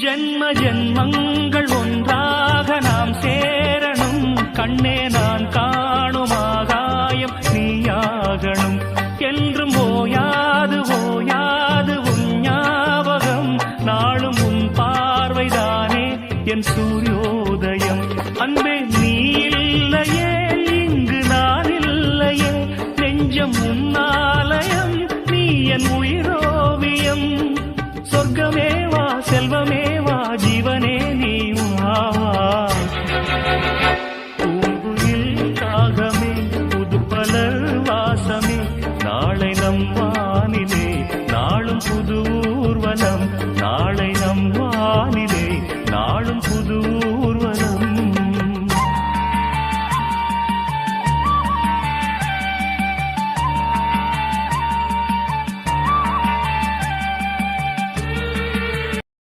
ஜென்ம ஜென்மங்கள் ஒன்றாக நாம் சேரணும். கண்ணே நான் காணும் ஆகாயம் நீயாகணும். என்றும் ஓயாது ஓயாது உன் ஞாபகம். நாளும் உன் பார்வைதானே என் சூரியோதயம். அன்பே நீ இல்லையே இங்கு நான் இல்லையே. நெஞ்சம் உன்னாலயம் நீ என் உயிரோவியம். சொர்க்கமே வா செல்வமே